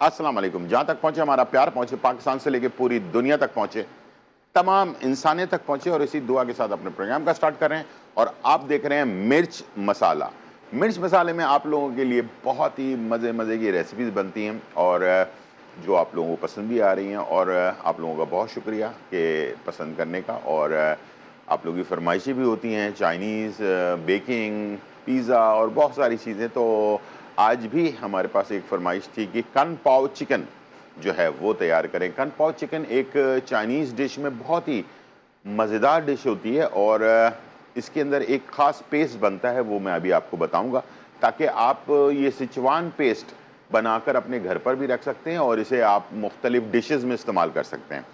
अस्सलाम वालेकुम। जहाँ तक पहुँचे हमारा प्यार, पहुँचे पाकिस्तान से लेके पूरी दुनिया तक पहुँचे, तमाम इंसानियत तक पहुँचे और इसी दुआ के साथ अपने प्रोग्राम का स्टार्ट कर रहे हैं। और आप देख रहे हैं मिर्च मसाला। मिर्च मसाले में आप लोगों के लिए बहुत ही मज़े की रेसिपीज़ बनती हैं और जो आप लोगों को पसंद भी आ रही हैं और आप लोगों का बहुत शुक्रिया कि पसंद करने का। और आप लोगों की फरमाइशें भी होती हैं, चाइनीज़, बेकिंग, पिज़्ज़ा और बहुत सारी चीज़ें। तो आज भी हमारे पास एक फरमाइश थी कि कन पाव चिकन जो है वो तैयार करें। कन पाव चिकन एक चाइनीज़ डिश में बहुत ही मज़ेदार डिश होती है और इसके अंदर एक ख़ास पेस्ट बनता है, वो मैं अभी आपको बताऊंगा, ताकि आप ये सिचुआन पेस्ट बनाकर अपने घर पर भी रख सकते हैं और इसे आप मुख्तलिफ़ डिशेज़ में इस्तेमाल कर सकते हैं।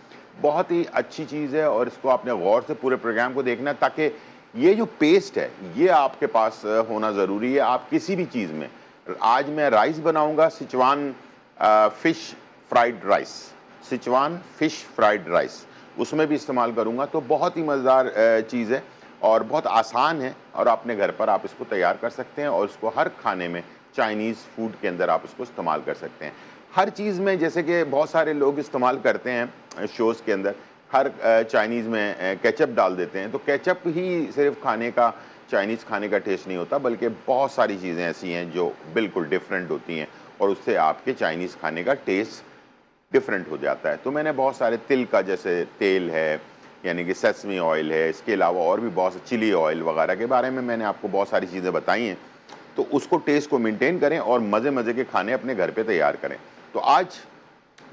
बहुत ही अच्छी चीज़ है और इसको आपने गौर से पूरे प्रोग्राम को देखना है, ताकि ये जो पेस्ट है ये आपके पास होना ज़रूरी है। आप किसी भी चीज़ में, आज मैं राइस बनाऊंगा, Sichuan fish fried rice, Sichuan fish fried rice, उसमें भी इस्तेमाल करूंगा। तो बहुत ही मज़ेदार चीज़ है और बहुत आसान है और अपने घर पर आप इसको तैयार कर सकते हैं और इसको हर खाने में, चाइनीज़ फूड के अंदर आप इसको इस्तेमाल कर सकते हैं। हर चीज़ में, जैसे कि बहुत सारे लोग इस्तेमाल करते हैं शोज़ के अंदर, हर चाइनीज़ में केचप डाल देते हैं। तो केचप ही सिर्फ खाने का, चाइनीज़ खाने का टेस्ट नहीं होता, बल्कि बहुत सारी चीज़ें ऐसी हैं जो बिल्कुल डिफरेंट होती हैं और उससे आपके चाइनीज़ खाने का टेस्ट डिफरेंट हो जाता है। तो मैंने बहुत सारे तिल का, जैसे तेल है, यानी कि सेसमी ऑयल है, इसके अलावा और भी बहुत से चिली ऑयल वगैरह के बारे में मैंने आपको बहुत सारी चीज़ें बताई हैं। तो उसको, टेस्ट को मेंटेन करें और मज़े के खाने अपने घर पे तैयार करें। तो आज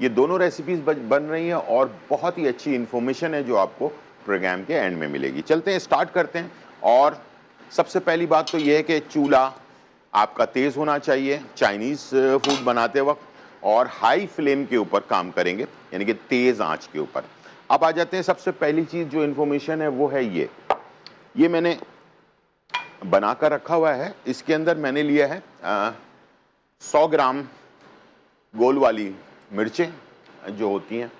ये दोनों रेसिपीज़ बन रही हैं और बहुत ही अच्छी इन्फॉर्मेशन है जो आपको प्रोग्राम के एंड में मिलेगी। चलते हैं, स्टार्ट करते हैं। और सबसे पहली बात तो ये है कि चूल्हा आपका तेज़ होना चाहिए चाइनीज़ फूड बनाते वक्त, और हाई फ्लेम के ऊपर काम करेंगे, यानी कि तेज़ आंच के ऊपर। अब आ जाते हैं, सबसे पहली चीज़ जो इन्फॉर्मेशन है वो है ये मैंने बनाकर रखा हुआ है। इसके अंदर मैंने लिया है 100 ग्राम गोल वाली मिर्चें जो होती हैं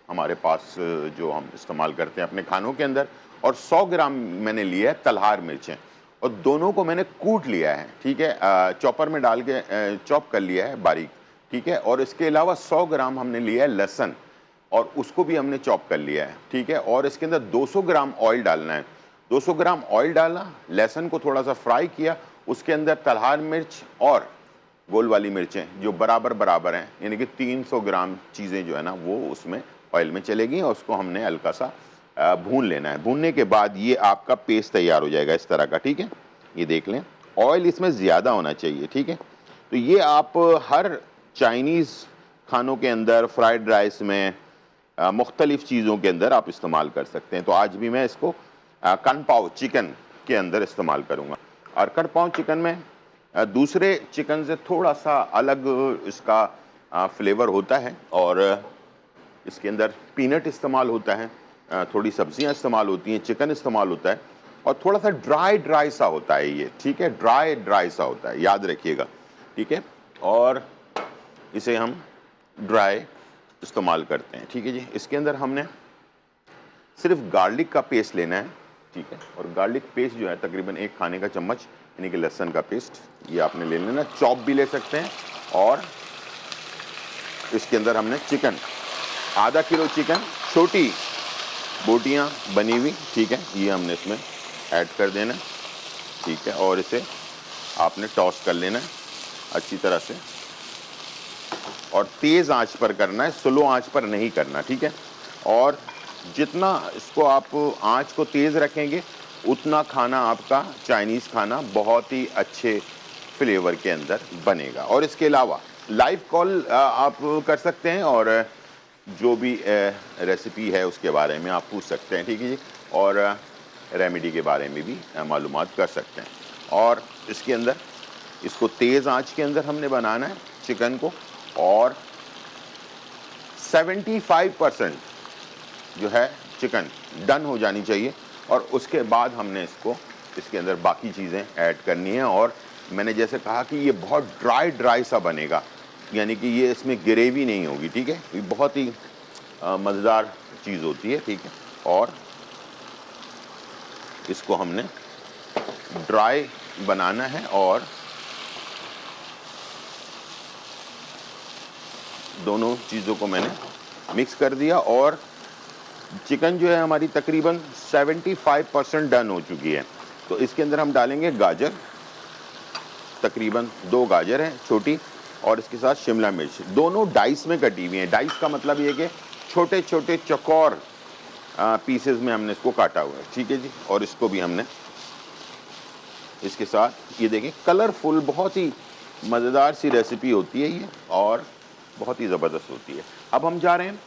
हमारे पास, जो हम इस्तेमाल करते हैं अपने खानों के अंदर, और 100 ग्राम मैंने लिया है तलहार मिर्चें, और दोनों को मैंने कूट लिया है, ठीक है, चॉपर में डाल के चॉप कर लिया है बारीक, ठीक है। और इसके अलावा 100 ग्राम हमने लिया है लहसुन, और उसको भी हमने चॉप कर लिया है, ठीक है। और इसके अंदर 200 ग्राम ऑयल डालना है। 200 ग्राम ऑयल डाला, लहसुन को थोड़ा सा फ्राई किया, उसके अंदर तलहार मिर्च और गोल वाली मिर्चें जो बराबर हैं, यानी कि 300 ग्राम चीज़ें जो है ना वो उसमें ऑयल में चलेगी, और उसको हमने हल्का सा भून लेना है। भूनने के बाद ये आपका पेस्ट तैयार हो जाएगा इस तरह का, ठीक है। ये देख लें, ऑयल इसमें ज़्यादा होना चाहिए, ठीक है। तो ये आप हर चाइनीज़ खानों के अंदर, फ्राइड राइस में, मुख्तलिफ़ चीज़ों के अंदर आप इस्तेमाल कर सकते हैं। तो आज भी मैं इसको कन पाव चिकन के अंदर इस्तेमाल करूँगा। और कन पाव चिकन में दूसरे चिकन से थोड़ा सा अलग इसका फ्लेवर होता है, और इसके अंदर पीनट इस्तेमाल होता है, थोड़ी सब्जियां इस्तेमाल होती हैं, चिकन इस्तेमाल होता है, और थोड़ा सा ड्राई सा होता है ये, ठीक है, ड्राई सा होता है, याद रखिएगा, ठीक है। और इसे हम ड्राई इस्तेमाल करते हैं, ठीक है जी। इसके अंदर हमने सिर्फ गार्लिक का पेस्ट लेना है, ठीक है। और गार्लिक पेस्ट जो है तकरीबन 1 खाने का चम्मच, यानी कि लहसुन का पेस्ट, ये आपने ले लेना। चॉप भी ले सकते हैं। और इसके अंदर हमने चिकन, आधा किलो चिकन, छोटी बोटियां बनी हुई, ठीक है, ये हमने इसमें ऐड कर देना, ठीक है। और इसे आपने टॉस कर लेना है अच्छी तरह से, और तेज़ आंच पर करना है, स्लो आंच पर नहीं करना, ठीक है। और जितना इसको आप आंच को तेज़ रखेंगे, उतना खाना आपका, चाइनीज़ खाना, बहुत ही अच्छे फ्लेवर के अंदर बनेगा। और इसके अलावा लाइव कॉल आप कर सकते हैं और जो भी रेसिपी है उसके बारे में आप पूछ सकते हैं, ठीक है जी। और रेमेडी के बारे में भी मालूमात कर सकते हैं। और इसके अंदर इसको तेज़ आंच के अंदर हमने बनाना है चिकन को, और 75% जो है चिकन डन हो जानी चाहिए, और उसके बाद हमने इसके अंदर बाकी चीज़ें ऐड करनी है। और मैंने जैसे कहा कि ये बहुत ड्राई सा बनेगा, यानी कि ये इसमें ग्रेवी नहीं होगी, ठीक है। ये बहुत ही मज़ेदार चीज़ होती है, ठीक है। और इसको हमने ड्राई बनाना है, और दोनों चीज़ों को मैंने मिक्स कर दिया और चिकन जो है हमारी तकरीबन 75% डन हो चुकी है। तो इसके अंदर हम डालेंगे गाजर, तकरीबन 2 गाजर हैं छोटी, और इसके साथ शिमला मिर्च, दोनों डाइस में कटी हुई हैं। डाइस का मतलब ये कि छोटे छोटे चौकोर पीसेस में हमने इसको काटा हुआ है, ठीक है जी। और इसको भी हमने इसके साथ, ये देखें कलरफुल, बहुत ही मज़ेदार सी रेसिपी होती है ये और बहुत ही ज़बरदस्त होती है। अब हम जा रहे हैं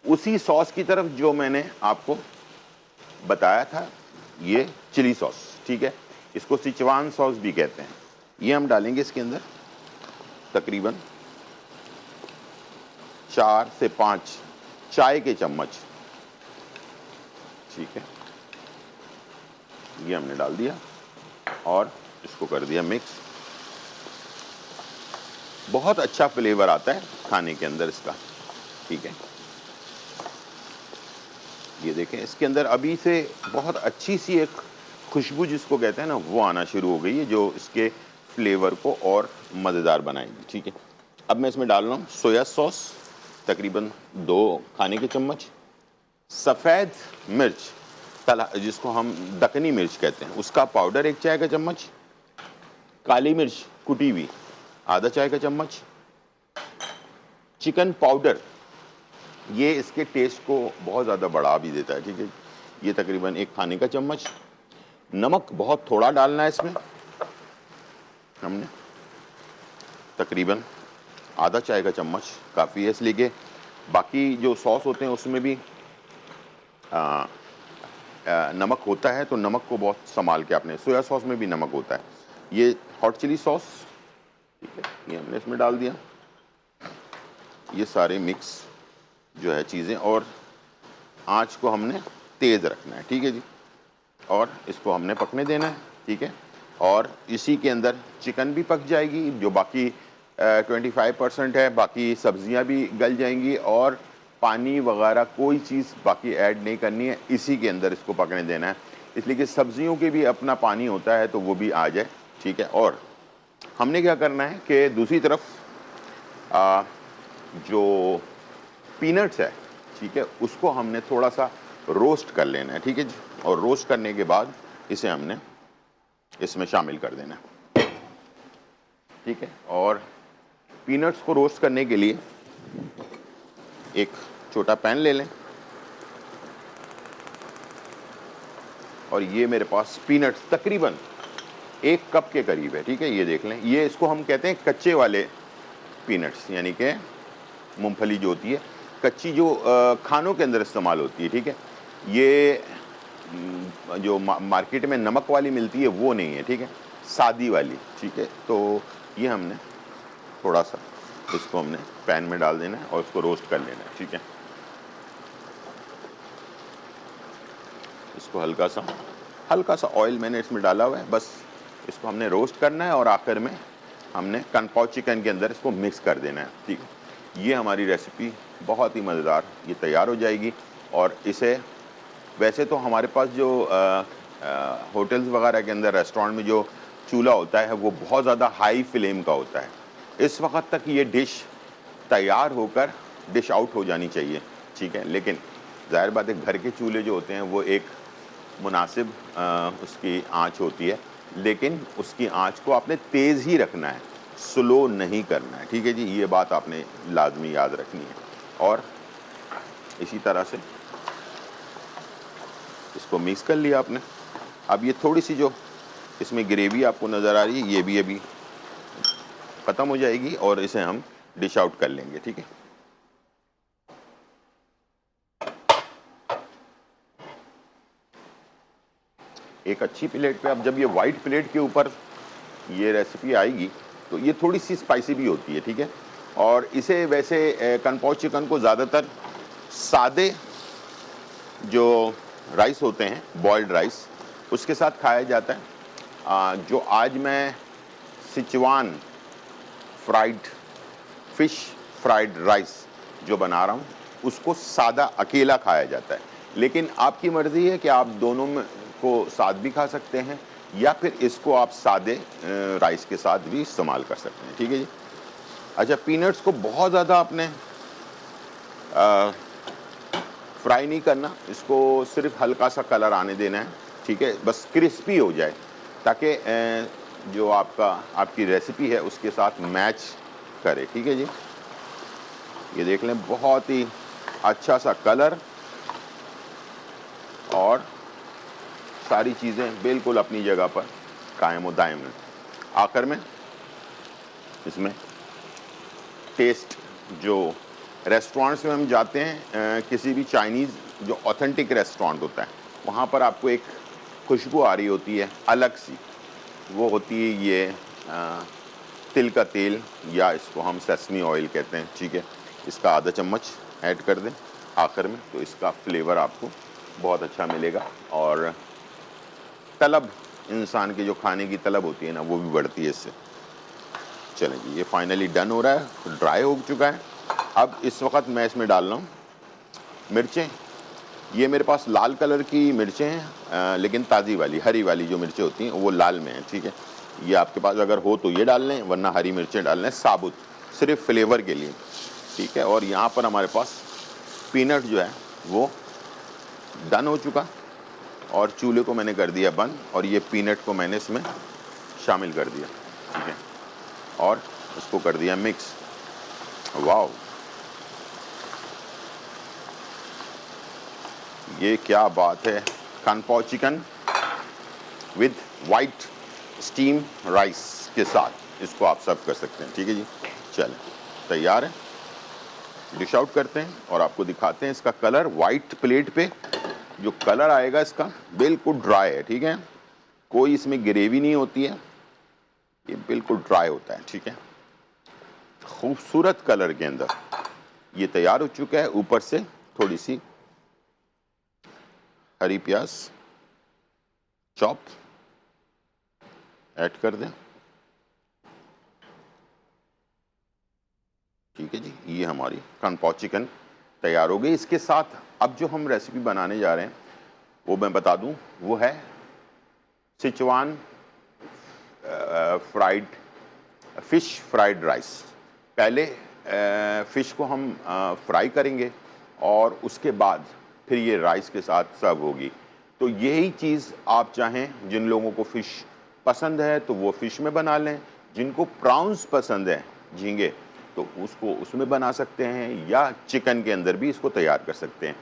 उसी सॉस की तरफ जो मैंने आपको बताया था, ये चिली सॉस, ठीक है, इसको सिचवान सॉस भी कहते हैं। ये हम डालेंगे इसके अंदर तकरीबन 4 से 5 चाय के चम्मच, ठीक है। ये हमने डाल दिया और इसको कर दिया मिक्स। बहुत अच्छा फ्लेवर आता है खाने के अंदर इसका, ठीक है। ये देखें इसके अंदर अभी से बहुत अच्छी सी एक खुशबू जिसको कहते हैं ना, वो आना शुरू हो गई है, जो इसके फ्लेवर को और मज़ेदार बनाएगी, ठीक है। अब मैं इसमें डाल रहा हूँ सोया सॉस, तकरीबन 2 खाने के चम्मच, सफ़ेद मिर्च तला जिसको हम दक्कनी मिर्च कहते हैं, उसका पाउडर 1 चाय का चम्मच, काली मिर्च कुटी हुई आधा चाय का चम्मच, चिकन पाउडर, ये इसके टेस्ट को बहुत ज़्यादा बढ़ा भी देता है, ठीक है, ये तकरीबन 1 खाने का चम्मच। नमक बहुत थोड़ा डालना है इसमें, हमने तकरीबन आधा चाय का चम्मच काफ़ी है, इसलिए कि बाकी जो सॉस होते हैं उसमें भी नमक होता है, तो नमक को बहुत संभाल के आपने, सोया सॉस में भी नमक होता है। ये हॉट चिली सॉस, ठीक है, ये हमने इसमें डाल दिया। ये सारे मिक्स जो है चीज़ें, और आँच को हमने तेज़ रखना है, ठीक है जी, और इसको हमने पकने देना है, ठीक है। और इसी के अंदर चिकन भी पक जाएगी, जो बाकी 25% है, बाकी सब्जियां भी गल जाएंगी, और पानी वगैरह कोई चीज़ बाकी ऐड नहीं करनी है, इसी के अंदर इसको पकने देना है, इसलिए कि सब्जियों के भी अपना पानी होता है, तो वो भी आ जाए, ठीक है। और हमने क्या करना है कि दूसरी तरफ जो पीनट्स है, ठीक है, उसको हमने थोड़ा सा रोस्ट कर लेना है, ठीक है जी। और रोस्ट करने के बाद इसे हमने इसमें शामिल कर देना है, ठीक है। और पीनट्स को रोस्ट करने के लिए एक छोटा पैन ले लें, और ये मेरे पास पीनट्स तकरीबन 1 कप के करीब है, ठीक है, ये देख लें। ये इसको हम कहते हैं कच्चे वाले पीनट्स, यानी कि मूंगफली जो होती है कच्ची, जो खानों के अंदर इस्तेमाल होती है, ठीक है। ये जो मार्केट में नमक वाली मिलती है वो नहीं है, ठीक है, सादी वाली, ठीक है। तो ये हमने थोड़ा सा इसको हमने पैन में डाल देना है और इसको रोस्ट कर लेना है, ठीक है। इसको हल्का सा ऑयल मैंने इसमें डाला हुआ है, बस इसको हमने रोस्ट करना है और आखिर में हमने कन पाव चिकन के अंदर इसको मिक्स कर देना है, ठीक है। ये हमारी रेसिपी बहुत ही मज़ेदार ये तैयार हो जाएगी। और इसे वैसे तो हमारे पास जो होटल्स वगैरह के अंदर, रेस्टोरेंट में जो चूल्हा होता है वो बहुत ज़्यादा हाई फ्लेम का होता है। इस वक्त तक ये डिश तैयार होकर डिश आउट हो जानी चाहिए, ठीक है। लेकिन ज़ाहिर बात है घर के चूल्हे जो होते हैं वो एक मुनासिब उसकी आँच होती है, लेकिन उसकी आँच को आपने तेज़ ही रखना है, स्लो नहीं करना है, ठीक है जी। ये बात आपने लाजमी याद रखनी है। और इसी तरह से इसको मिक्स कर लिया आपने। अब ये थोड़ी सी जो इसमें ग्रेवी आपको नज़र आ रही है, ये भी अभी ख़त्म हो जाएगी और इसे हम डिश आउट कर लेंगे, ठीक है। एक अच्छी प्लेट पे, अब जब ये वाइट प्लेट के ऊपर ये रेसिपी आएगी तो ये थोड़ी सी स्पाइसी भी होती है, ठीक है। और इसे वैसे कनपॉच चिकन को ज़्यादातर सादे जो राइस होते हैं, बॉइल्ड राइस, उसके साथ खाया जाता है। जो आज मैं सिचवान फ्राइड फिश फ्राइड राइस जो बना रहा हूँ, उसको सादा अकेला खाया जाता है। लेकिन आपकी मर्ज़ी है कि आप दोनों में को साथ भी खा सकते हैं, या फिर इसको आप सादे राइस के साथ भी इस्तेमाल कर सकते हैं, ठीक है जी। अच्छा, पीनट्स को बहुत ज़्यादा आपने फ्राई नहीं करना इसको, सिर्फ हल्का सा कलर आने देना है, ठीक है, बस क्रिस्पी हो जाए ताकि जो आपकी रेसिपी है उसके साथ मैच करे, ठीक है जी। ये देख लें, बहुत ही अच्छा सा कलर और सारी चीज़ें बिल्कुल अपनी जगह पर कायम व दायम हैं। आखिर में इसमें टेस्ट, जो रेस्टोरेंट्स में हम जाते हैं, किसी भी चाइनीज़ जो ऑथेंटिक रेस्टोरेंट होता है, वहाँ पर आपको एक खुशबू आ रही होती है अलग सी, वो होती है ये तिल का तेल, या इसको हम सेसमी ऑयल कहते हैं, ठीक है। इसका आधा चम्मच ऐड कर दें आखिर में, तो इसका फ्लेवर आपको बहुत अच्छा मिलेगा और तलब, इंसान की जो खाने की तलब होती है ना, वो भी बढ़ती है इससे। चलें जी, ये फाइनली डन हो रहा है, ड्राई हो चुका है। अब इस वक्त मैं इसमें डाल रहा हूँ मिर्चें। ये मेरे पास लाल कलर की मिर्चें हैं, लेकिन ताज़ी वाली, हरी वाली जो मिर्चें होती हैं वो लाल में हैं, ठीक है। ये आपके पास अगर हो तो ये डाल लें, वरना हरी मिर्चें डाल लें साबुत, सिर्फ फ्लेवर के लिए, ठीक है। और यहाँ पर हमारे पास पीनट जो है वो डन हो चुका और चूल्हे को मैंने कर दिया बंद, और ये पीनट को मैंने इसमें शामिल कर दिया, ठीक है, और इसको कर दिया मिक्स। वाओ, ये क्या बात है। Kung pao chicken with white steam rice के साथ इसको आप सर्व कर सकते हैं, ठीक है जी। चलें, तैयार है, डिश आउट करते हैं और आपको दिखाते हैं इसका कलर। वाइट प्लेट पे जो कलर आएगा इसका बिल्कुल ड्राई है, ठीक है, कोई इसमें ग्रेवी नहीं होती है, ये बिल्कुल ड्राई होता है, ठीक है। खूबसूरत कलर के अंदर ये तैयार हो चुका है। ऊपर से थोड़ी सी हरी प्याज चॉप ऐड कर दें, ठीक है जी। ये हमारी कन पाव चिकन तैयार हो गई। इसके साथ अब जो हम रेसिपी बनाने जा रहे हैं वो मैं बता दूं, वो है Sichuan fried fish fried rice. पहले फ़िश को हम फ्राई करेंगे और उसके बाद फिर ये राइस के साथ सर्व होगी। तो यही चीज़ आप चाहें, जिन लोगों को फ़िश पसंद है तो वो फ़िश में बना लें, जिनको प्राउंस पसंद है, झींगे, तो उसको उसमें बना सकते हैं, या चिकन के अंदर भी इसको तैयार कर सकते हैं।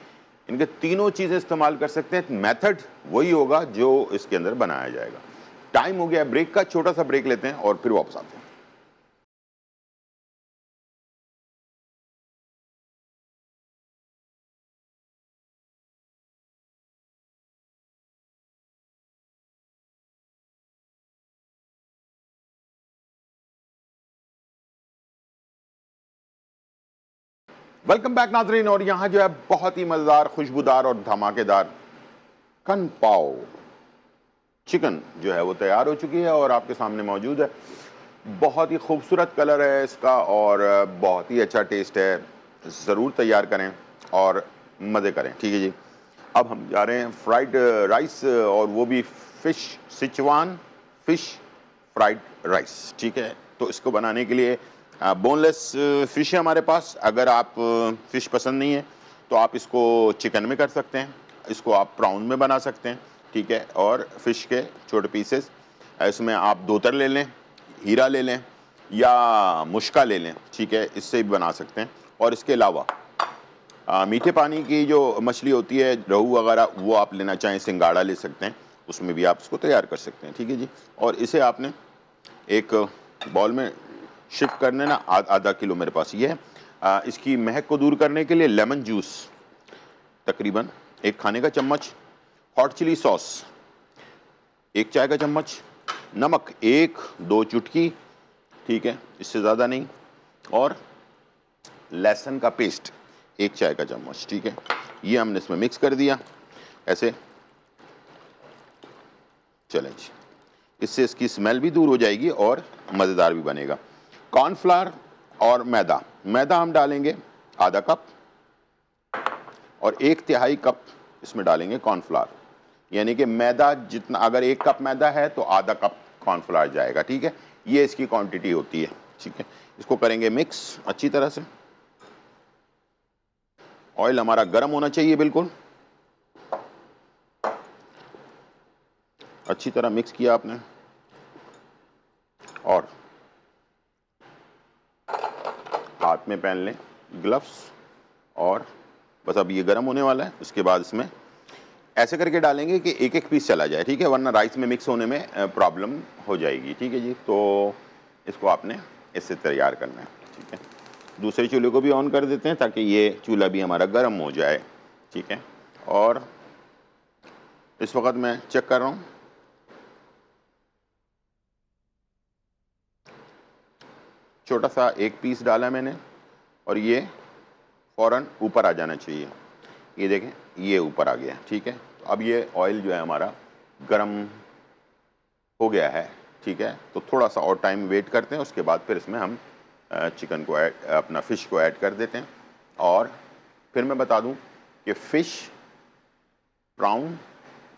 इनके तीनों चीज़ें इस्तेमाल कर सकते हैं, मेथड वही होगा जो इसके अंदर बनाया जाएगा। टाइम हो गया ब्रेक का, छोटा सा ब्रेक लेते हैं और फिर वापस आते हैं। वेलकम बैक नाज़रीन। और यहाँ जो है बहुत ही मज़ेदार, खुशबूदार और धमाकेदार कन पाव चिकन जो है वो तैयार हो चुकी है और आपके सामने मौजूद है। बहुत ही खूबसूरत कलर है इसका और बहुत ही अच्छा टेस्ट है। ज़रूर तैयार करें और मज़े करें, ठीक है जी। अब हम जा रहे हैं फ्राइड राइस, और वो भी fish, Sichuan fish fried rice, ठीक है। तो इसको बनाने के लिए बोनलेस फ़िश है हमारे पास। अगर आप फ़िश पसंद नहीं है तो आप इसको चिकन में कर सकते हैं, इसको आप प्राउन में बना सकते हैं, ठीक है। और फ़िश के छोटे पीसेस, इसमें आप धोतर ले लें, हीरा ले लें या मुश्का ले लें, ठीक है, इससे भी बना सकते हैं। और इसके अलावा मीठे पानी की जो मछली होती है, रोहू वगैरह, वो आप लेना चाहें, सिंगाड़ा ले सकते हैं, उसमें भी आप इसको तैयार कर सकते हैं, ठीक है जी। और इसे आपने एक बाउल में शिफ्ट करने ना, आधा किलो मेरे पास ये है। इसकी महक को दूर करने के लिए लेमन जूस तकरीबन 1 खाने का चम्मच, हॉट चिली सॉस 1 चाय का चम्मच, नमक 1-2 चुटकी, ठीक है, इससे ज़्यादा नहीं, और लहसुन का पेस्ट 1 चाय का चम्मच, ठीक है। ये हमने इसमें मिक्स कर दिया ऐसे। चलें जी, इससे इसकी स्मेल भी दूर हो जाएगी और मज़ेदार भी बनेगा। कॉर्नफ्लावर और मैदा हम डालेंगे आधा कप, और 1/3 कप इसमें डालेंगे कॉर्नफ्लावर। यानी कि मैदा जितना, अगर 1 कप मैदा है तो आधा कप कॉर्नफ्लावर जाएगा, ठीक है। ये इसकी क्वांटिटी होती है, ठीक है। इसको करेंगे मिक्स अच्छी तरह से। ऑयल हमारा गर्म होना चाहिए बिल्कुल। अच्छी तरह मिक्स किया आपने और हाथ में पहन लें ग्लव्स और बस अब ये गर्म होने वाला है। उसके बाद इसमें ऐसे करके डालेंगे कि एक एक पीस चला जाए, ठीक है, वरना राइस में मिक्स होने में प्रॉब्लम हो जाएगी, ठीक है जी। तो इसको आपने इससे तैयार करना है, ठीक है। दूसरे चूल्हे को भी ऑन कर देते हैं ताकि ये चूल्हा भी हमारा गर्म हो जाए, ठीक है। और इस वक्त मैं चेक कर रहा हूँ, छोटा सा एक पीस डाला मैंने और ये फ़ौरन ऊपर आ जाना चाहिए। ये देखें, ये ऊपर आ गया, ठीक है। तो अब ये ऑयल जो है हमारा गर्म हो गया है, ठीक है। तो थोड़ा सा और टाइम वेट करते हैं, उसके बाद फिर इसमें हम चिकन को अपना फ़िश को ऐड कर देते हैं। और फिर मैं बता दूं कि फ़िश, प्राउन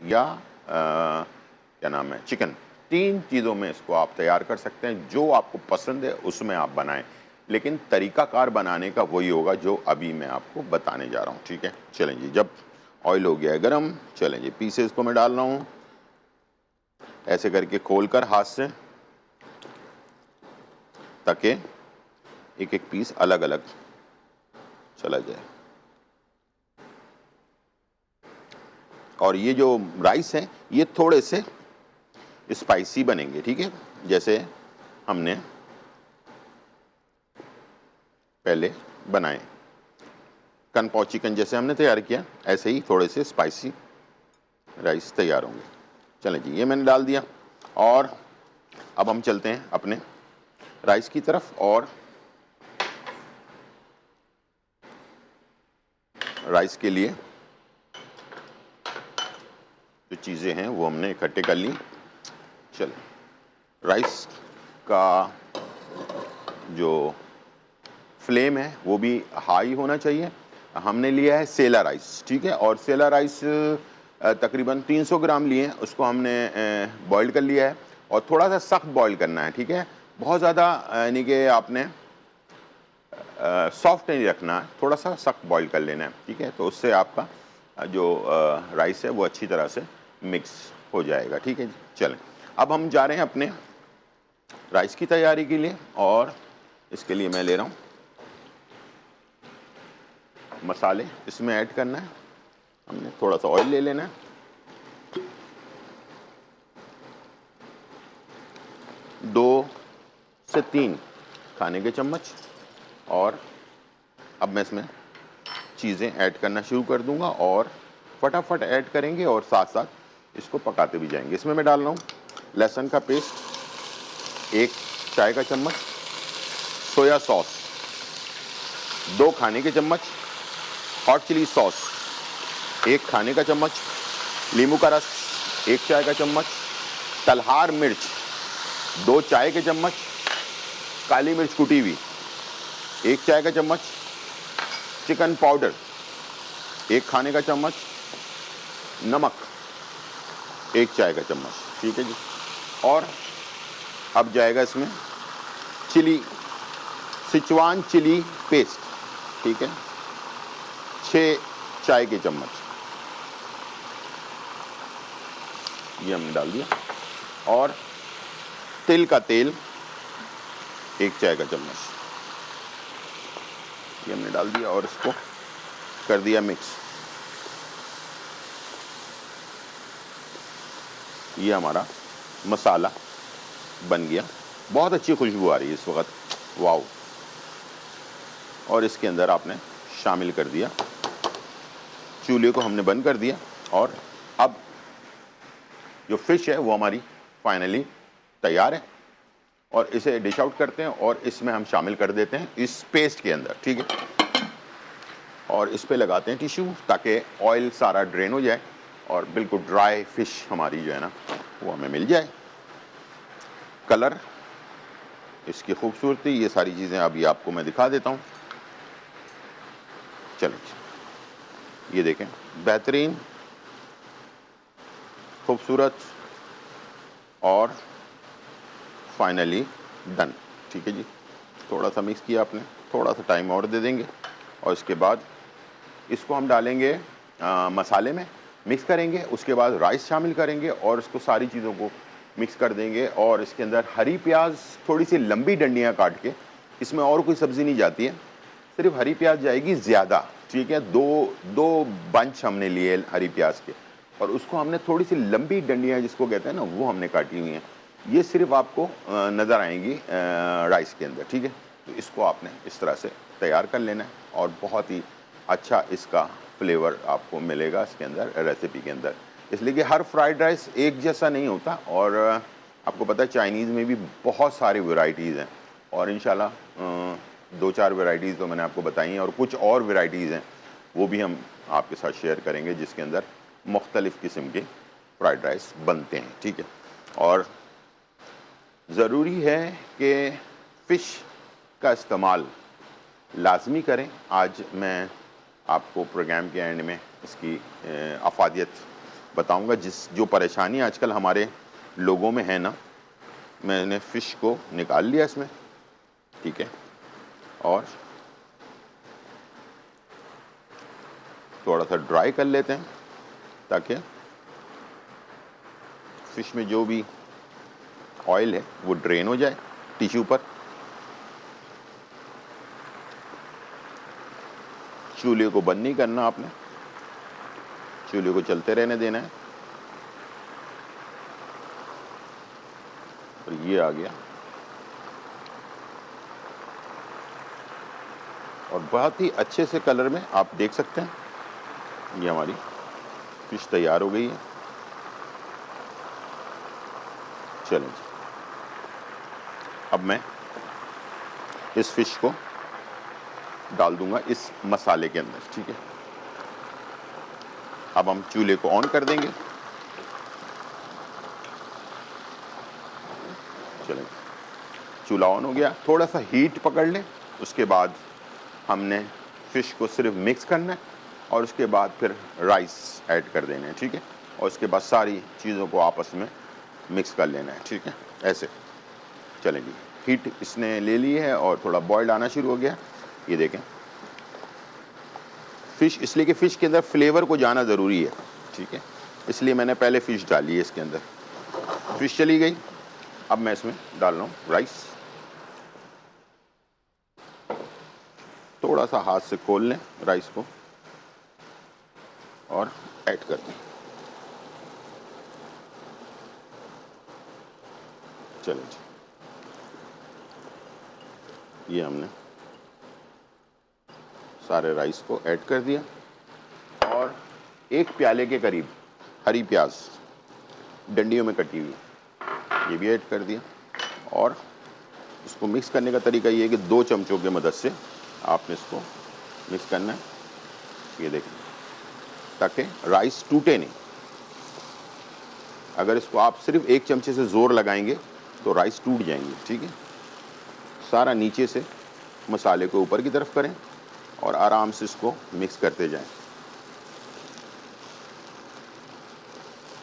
या क्या नाम है, चिकन, 3 चीज़ों में इसको आप तैयार कर सकते हैं। जो आपको पसंद है उसमें आप बनाएं, लेकिन तरीक़ाकार बनाने का वही होगा जो अभी मैं आपको बताने जा रहा हूँ, ठीक है। चलें जी, जब ऑयल हो गया है गरम, चलें जी, पीसेस को मैं डाल रहा हूँ ऐसे करके खोलकर हाथ से, ताकि एक एक पीस अलग अलग चला जाए। और ये जो राइस है ये थोड़े से स्पाइसी बनेंगे, ठीक है, जैसे हमने पहले बनाए कन पाव चिकन जैसे हमने तैयार किया, ऐसे ही थोड़े से स्पाइसी राइस तैयार होंगे। चलें जी, ये मैंने डाल दिया और अब हम चलते हैं अपने राइस की तरफ। और राइस के लिए जो चीज़ें हैं वो हमने इकट्ठे कर ली। चलें, राइस का जो फ्लेम है वो भी हाई होना चाहिए। हमने लिया है सेला राइस, ठीक है, और सेला राइस तकरीबन 300 ग्राम लिए हैं, उसको हमने बॉईल कर लिया है और थोड़ा सा सख्त बॉईल करना है, ठीक है। बहुत ज़्यादा यानी कि आपने सॉफ्ट नहीं रखना है, थोड़ा सा सख्त बॉईल कर लेना है, ठीक है। तो उससे आपका जो राइस है वो अच्छी तरह से मिक्स हो जाएगा, ठीक है जी। चलें, अब हम जा रहे हैं अपने राइस की तैयारी के लिए और इसके लिए मैं ले रहा हूँ मसाले, इसमें ऐड करना है। हमने थोड़ा सा ऑयल ले लेना है, 2 से 3 खाने के चम्मच। और अब मैं इसमें चीज़ें ऐड करना शुरू कर दूंगा और फटाफट ऐड करेंगे और साथ साथ इसको पकाते भी जाएंगे। इसमें मैं डाल रहा हूँ लहसुन का पेस्ट 1 चाय का चम्मच, सोया सॉस 2 खाने के चम्मच, हॉट चिली सॉस 1 खाने का चम्मच, नींबू का रस 1 चाय का चम्मच, तलहार मिर्च 2 चाय के चम्मच, काली मिर्च कुटी हुई 1 चाय का चम्मच, चिकन पाउडर 1 खाने का चम्मच, नमक 1 चाय का चम्मच, ठीक है जी। और अब जाएगा इसमें चिली, सिचुआन चिली पेस्ट, ठीक है, 6 चाय के चम्मच, ये हमने डाल दिया। और तिल का तेल 1 चाय का चम्मच, ये हमने डाल दिया और इसको कर दिया मिक्स। ये हमारा मसाला बन गया, बहुत अच्छी खुशबू आ रही है इस वक्त, वाओ। और इसके अंदर आपने शामिल कर दिया, चूल्हे को हमने बंद कर दिया और अब जो फिश है वो हमारी फाइनली तैयार है और इसे डिश आउट करते हैं और इसमें हम शामिल कर देते हैं इस पेस्ट के अंदर, ठीक है। और इस पे लगाते हैं टिश्यू ताकि ऑयल सारा ड्रेन हो जाए और बिल्कुल ड्राई फिश हमारी जो है ना वो हमें मिल जाए। कलर, इसकी खूबसूरती, ये सारी चीज़ें अभी आपको मैं दिखा देता हूँ। चलें, ये देखें, बेहतरीन, खूबसूरत और फाइनली डन, ठीक है जी। थोड़ा सा मिक्स किया आपने, थोड़ा सा टाइम और दे देंगे और इसके बाद इसको हम डालेंगे मसाले में, मिक्स करेंगे, उसके बाद राइस शामिल करेंगे और इसको सारी चीज़ों को मिक्स कर देंगे। और इसके अंदर हरी प्याज थोड़ी सी लंबी डंडियाँ काट के, इसमें और कोई सब्ज़ी नहीं जाती है, सिर्फ हरी प्याज जाएगी ज़्यादा, ठीक है। दो बंच हमने लिए हरी प्याज के, और उसको हमने थोड़ी सी लंबी डंडियाँ जिसको कहते हैं ना, वो हमने काटी हुई हैं। ये सिर्फ आपको नज़र आएंगी राइस के अंदर, ठीक है। तो इसको आपने इस तरह से तैयार कर लेना है और बहुत ही अच्छा इसका फ्लेवर आपको मिलेगा इसके अंदर, रेसिपी के अंदर। इसलिए कि हर फ्राइड राइस एक जैसा नहीं होता, और आपको पता है चाइनीज़ में भी बहुत सारी वैरायटीज़ हैं, और इंशाल्लाह 2-4 वैरायटीज़ तो मैंने आपको बताई हैं, और कुछ और वैरायटीज़ हैं वो भी हम आपके साथ शेयर करेंगे, जिसके अंदर मुख्तलिफ़ किस्म के फ्राइड राइस बनते हैं, ठीक है। और ज़रूरी है कि फ़िश का इस्तेमाल लाजमी करें। आज मैं आपको प्रोग्राम के एंड में इसकी अफादियत बताऊंगा। जो परेशानी आजकल हमारे लोगों में है ना, मैंने फ़िश को निकाल लिया इसमें, ठीक है, और थोड़ा सा ड्राई कर लेते हैं ताकि फ़िश में जो भी ऑयल है वो ड्रेन हो जाए टिश्यू पर। चूल्हे को बंद नहीं करना आपने, चूल्हे को चलते रहने देना है। और ये आ गया, और बहुत ही अच्छे से कलर में आप देख सकते हैं ये हमारी फिश तैयार हो गई है। चलें जी, अब मैं इस फिश को डाल दूंगा इस मसाले के अंदर, ठीक है। अब हम चूल्हे को ऑन कर देंगे। चलें, चूल्हा ऑन हो गया, थोड़ा सा हीट पकड़ लें, उसके बाद हमने फिश को सिर्फ मिक्स करना है, और उसके बाद फिर राइस ऐड कर देना है, ठीक है। और उसके बाद सारी चीज़ों को आपस में मिक्स कर लेना है, ठीक है, ऐसे। चलेंगे, हीट इसने ले ली है और थोड़ा बॉइल्ड आना शुरू हो गया। ये देखें फ़िश, इसलिए कि फ़िश के अंदर फ्लेवर को जाना ज़रूरी है, ठीक है, इसलिए मैंने पहले फ़िश डाली है इसके अंदर। फ़िश चली गई, अब मैं इसमें डाल रहा हूँ राइस। थोड़ा सा हाथ से खोल लें राइस को और ऐड कर दें। चलें जी, ये हमने सारे राइस को ऐड कर दिया, और 1 प्याले के करीब हरी प्याज डंडियों में कटी हुई ये भी ऐड कर दिया। और इसको मिक्स करने का तरीका ये है कि 2 चमचों की मदद से आपने इसको मिक्स करना है, ये देखें, ताकि राइस टूटे नहीं। अगर इसको आप सिर्फ 1 चमचे से ज़ोर लगाएंगे तो राइस टूट जाएंगे, ठीक है। सारा नीचे से मसाले को ऊपर की तरफ करें और आराम से इसको मिक्स करते जाएं।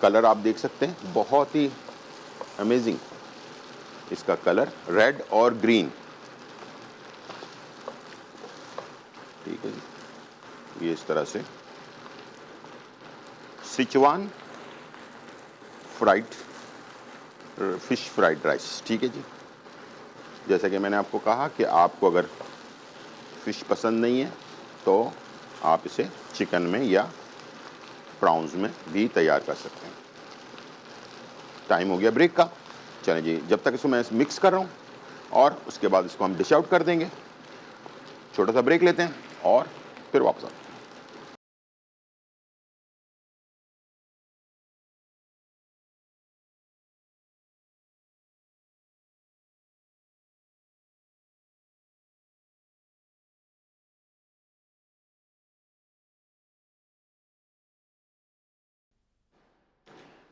कलर आप देख सकते हैं, बहुत ही अमेजिंग इसका कलर, रेड और ग्रीन, ठीक है जी। ये इस तरह से Sichuan fried fish fried rice, ठीक है जी। जैसा कि मैंने आपको कहा कि आपको अगर फ़िश पसंद नहीं है तो आप इसे चिकन में या प्राउंस में भी तैयार कर सकते हैं। टाइम हो गया ब्रेक का, चलें जी, जब तक इसको मैं मिक्स कर रहा हूँ और उसके बाद इसको हम डिश आउट कर देंगे। छोटा सा ब्रेक लेते हैं और फिर वापस आते हैं।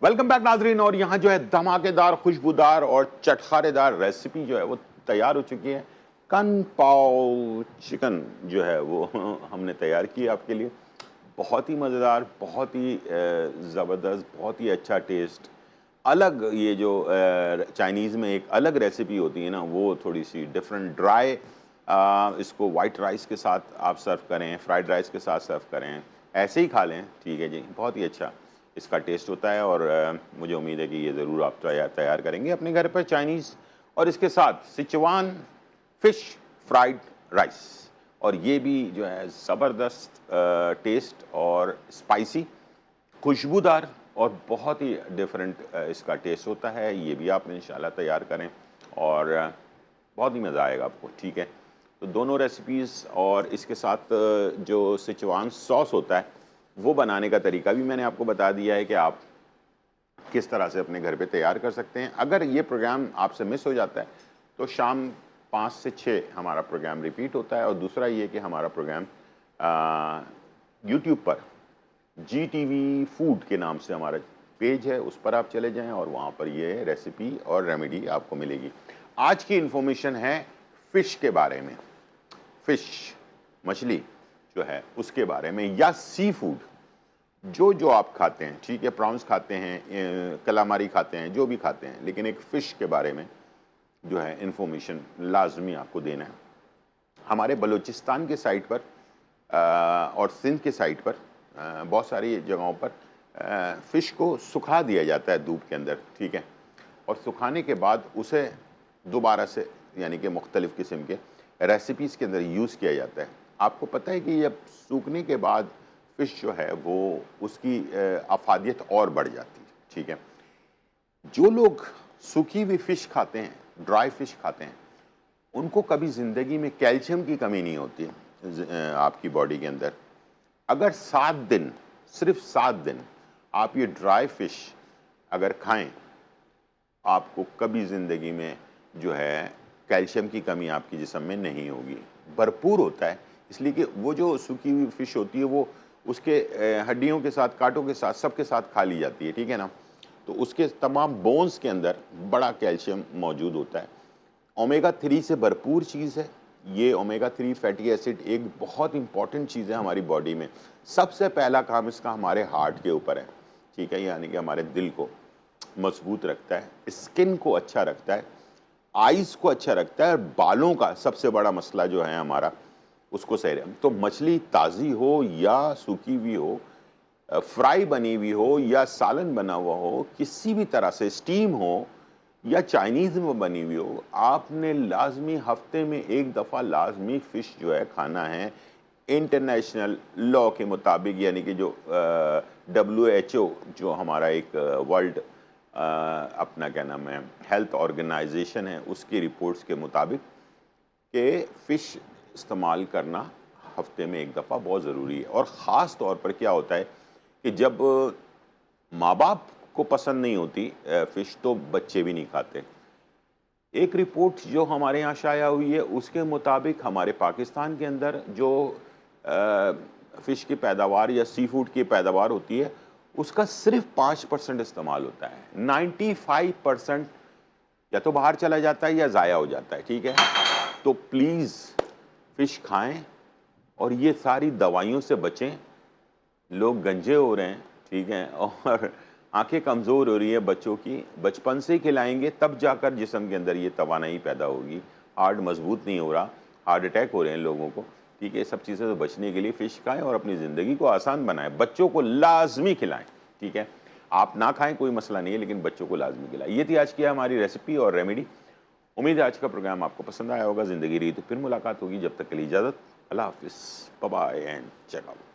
वेलकम बैक नाजरीन, और यहाँ जो है धमाकेदार, खुशबूदार और चटखारेदार रेसिपी जो है वो तैयार हो चुकी है। कन पाओ चिकन जो है वो हमने तैयार की आपके लिए। बहुत ही मज़ेदार, बहुत ही ज़बरदस्त, बहुत ही अच्छा टेस्ट। अलग ये जो चाइनीज़ में एक अलग रेसिपी होती है ना, वो थोड़ी सी डिफरेंट, ड्राई इसको वाइट राइस के साथ आप सर्व करें, फ्राइड राइस के साथ सर्व करें, ऐसे ही खा लें, ठीक है जी, बहुत ही अच्छा इसका टेस्ट होता है। और मुझे उम्मीद है कि ये ज़रूर आप तैयार करेंगे अपने घर पर चाइनीज़। और इसके साथ सिचुआन फ़िश फ्राइड राइस, और ये भी जो है ज़बरदस्त टेस्ट और स्पाइसी, खुशबूदार और बहुत ही डिफरेंट इसका टेस्ट होता है। ये भी आप इंशाल्लाह तैयार करें और बहुत ही मज़ा आएगा आपको, ठीक है। तो दोनों रेसिपीज़ और इसके साथ जो सिचुआन सॉस होता है वो बनाने का तरीका भी मैंने आपको बता दिया है कि आप किस तरह से अपने घर पे तैयार कर सकते हैं। अगर ये प्रोग्राम आपसे मिस हो जाता है तो शाम 5 से 6 हमारा प्रोग्राम रिपीट होता है। और दूसरा ये कि हमारा प्रोग्राम यूट्यूब पर GTV फूड के नाम से हमारा पेज है, उस पर आप चले जाएं और वहाँ पर ये रेसिपी और रेमेडी आपको मिलेगी। आज की इन्फॉर्मेशन है फ़िश के बारे में, फ़िश मछली जो है उसके बारे में, या सी फूड जो आप खाते हैं, ठीक है, प्रॉन्स खाते हैं, कलामारी खाते हैं, जो भी खाते हैं, लेकिन एक फ़िश के बारे में जो है इन्फॉर्मेशन लाजमी आपको देना है। हमारे बलूचिस्तान के साइड पर और सिंध के साइड पर बहुत सारी जगहों पर फ़िश को सुखा दिया जाता है धूप के अंदर, ठीक है, और सुखाने के बाद उसे दोबारा से यानी कि मुख्तलिफ़ किस्म के रेसिपीज़ के अंदर यूज़ किया जाता है। आपको पता है कि जब सूखने के बाद फ़िश जो है वो उसकी अफादियत और बढ़ जाती है, ठीक है। जो लोग सूखी हुई फ़िश खाते हैं, ड्राई फ़िश खाते हैं, उनको कभी ज़िंदगी में कैल्शियम की कमी नहीं होती आपकी बॉडी के अंदर। अगर 7 दिन, सिर्फ 7 दिन आप ये ड्राई फ़िश अगर खाएं, आपको कभी ज़िंदगी में जो है कैल्शियम की कमी आपकी जिस्म में नहीं होगी। भरपूर होता है, इसलिए कि वो जो सूखी हुई फ़िश होती है वो उसके हड्डियों के साथ, कांटों के साथ, सबके साथ खा ली जाती है, ठीक है ना। तो उसके तमाम बोन्स के अंदर बड़ा कैल्शियम मौजूद होता है। ओमेगा 3 से भरपूर चीज़ है ये। ओमेगा 3 फैटी एसिड एक बहुत इंपॉर्टेंट चीज़ है हमारी बॉडी में। सबसे पहला काम इसका हमारे हार्ट के ऊपर है, ठीक है, यानी कि हमारे दिल को मजबूत रखता है, स्किन को अच्छा रखता है, आइज़ को अच्छा रखता है, और बालों का सबसे बड़ा मसला जो है हमारा उसको सही रहे। तो मछली ताज़ी हो या सूखी हुई हो, फ्राई बनी हुई हो या सालन बना हुआ हो, किसी भी तरह से स्टीम हो या चाइनीज़ में बनी हुई हो, आपने लाजमी हफ्ते में एक दफ़ा लाजमी फ़िश जो है खाना है। इंटरनेशनल लॉ के मुताबिक, यानी कि जो WHO जो हमारा एक वर्ल्ड अपना क्या नाम है हेल्थ ऑर्गेनाइजेशन है, उसकी रिपोर्ट्स के मुताबिक कि फ़िश इस्तेमाल करना हफ्ते में एक दफ़ा बहुत ज़रूरी है। और ख़ास तौर पर क्या होता है कि जब माँ बाप को पसंद नहीं होती फ़िश, तो बच्चे भी नहीं खाते। एक रिपोर्ट जो हमारे यहाँ शाया हुई है उसके मुताबिक हमारे पाकिस्तान के अंदर जो फ़िश की पैदावार या सी फूड की पैदावार होती है उसका सिर्फ 5% इस्तेमाल होता है। 95% या तो बाहर चला जाता है या ज़ाया हो जाता है, ठीक है। तो प्लीज़ फ़िश खाएं और ये सारी दवाइयों से बचें। लोग गंजे हो रहे हैं, ठीक है, और आंखें कमज़ोर हो रही है बच्चों की। बचपन से ही खिलाएंगे तब जाकर जिस्म के अंदर ये तवानाई पैदा होगी। हार्ट मजबूत नहीं हो रहा, हार्ट अटैक हो रहे हैं लोगों को, ठीक है। सब चीज़ें से बचने के लिए फ़िश खाएं और अपनी ज़िंदगी को आसान बनाएं। बच्चों को लाजमी खिलाएं, ठीक है। आप ना खाएं कोई मसला नहीं है, लेकिन बच्चों को लाजमी खिलाएं। ये थी आज की हमारी रेसिपी और रेमेडी। उम्मीद है आज का प्रोग्राम आपको पसंद आया होगा। ज़िंदगी रही तो फिर मुलाकात होगी। जब तक के लिए इजाज़त, अल्लाह हाफ़िज़, bye bye and check out.